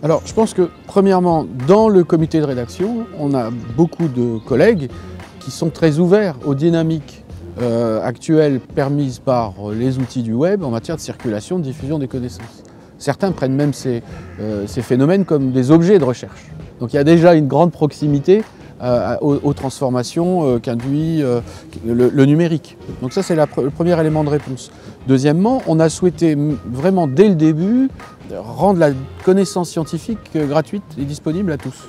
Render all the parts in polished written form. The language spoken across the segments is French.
Alors, je pense que, premièrement, dans le comité de rédaction, on a beaucoup de collègues qui sont très ouverts aux dynamiques actuelles permises par les outils du web en matière de circulation, de diffusion des connaissances. Certains prennent même ces phénomènes comme des objets de recherche. Donc il y a déjà une grande proximité aux transformations qu'induit le numérique. Donc ça, c'est le premier élément de réponse. Deuxièmement, on a souhaité vraiment dès le début rendre la connaissance scientifique gratuite et disponible à tous.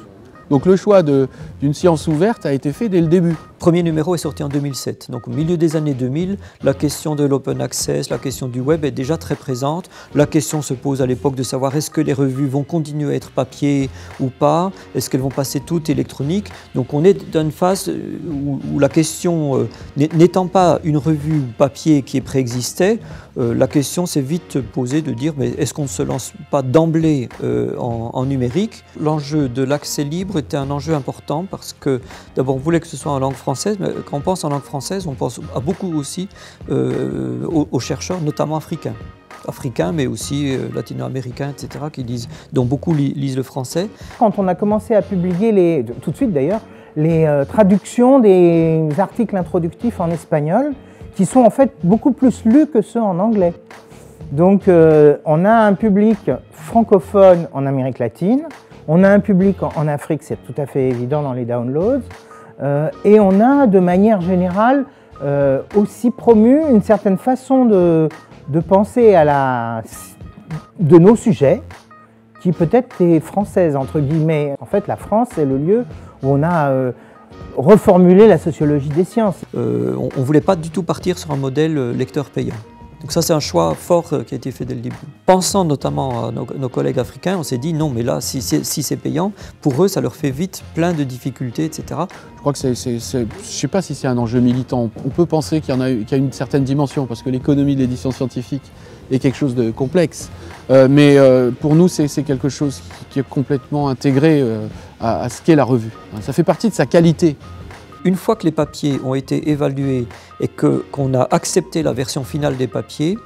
Donc le choix d'une science ouverte a été fait dès le début. Le premier numéro est sorti en 2007, donc au milieu des années 2000, la question de l'open access, la question du web est déjà très présente. La question se pose à l'époque de savoir est-ce que les revues vont continuer à être papier ou pas, est-ce qu'elles vont passer toutes électroniques. Donc on est dans une phase où la question, n'étant pas une revue papier qui préexistait, la question s'est vite posée de dire mais est-ce qu'on ne se lance pas d'emblée en numérique. L'enjeu de l'accès libre était un enjeu important parce que d'abord on voulait que ce soit en langue française, mais quand on pense en langue française, on pense à beaucoup aussi aux chercheurs, notamment africains, mais aussi latino-américains, etc., dont beaucoup lisent le français. Quand on a commencé à publier, tout de suite d'ailleurs, les traductions des articles introductifs en espagnol, qui sont en fait beaucoup plus lus que ceux en anglais. Donc on a un public francophone en Amérique latine, on a un public en Afrique, c'est tout à fait évident dans les downloads, et on a de manière générale aussi promu une certaine façon de penser de nos sujets, qui peut-être est française, entre guillemets. En fait, la France, c'est le lieu où on a reformulé la sociologie des sciences. On ne voulait pas du tout partir sur un modèle lecteur payant. Donc ça, c'est un choix fort qui a été fait dès le début. Pensant notamment à nos collègues africains, on s'est dit non, mais là, si c'est payant, pour eux, ça leur fait vite plein de difficultés, etc. Je crois que je ne sais pas si c'est un enjeu militant. On peut penser qu'il y a une certaine dimension, parce que l'économie de l'édition scientifique est quelque chose de complexe. Mais pour nous, c'est quelque chose qui est complètement intégré à ce qu'est la revue. Ça fait partie de sa qualité. Une fois que les papiers ont été évalués et qu'on a accepté la version finale des papiers,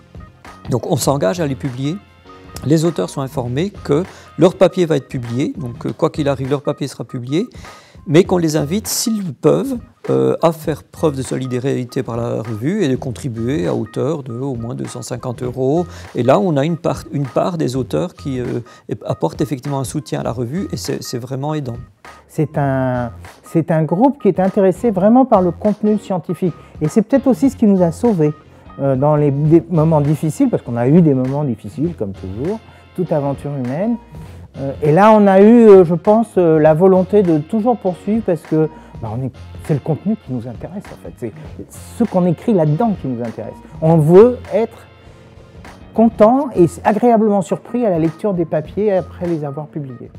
donc on s'engage à les publier. Les auteurs sont informés que leur papier va être publié, donc quoi qu'il arrive, leur papier sera publié, mais qu'on les invite, s'ils peuvent, à faire preuve de solidarité par la revue et de contribuer à hauteur de au moins 250 €. Et là, on a une part des auteurs qui apportent effectivement un soutien à la revue et c'est vraiment aidant. C'est un groupe qui est intéressé vraiment par le contenu scientifique. Et c'est peut-être aussi ce qui nous a sauvés dans des moments difficiles, parce qu'on a eu des moments difficiles, comme toujours, toute aventure humaine. Et là, on a eu, je pense, la volonté de toujours poursuivre, parce que c'est le contenu qui nous intéresse, en fait. C'est ce qu'on écrit là-dedans qui nous intéresse. On veut être content et agréablement surpris à la lecture des papiers après les avoir publiés.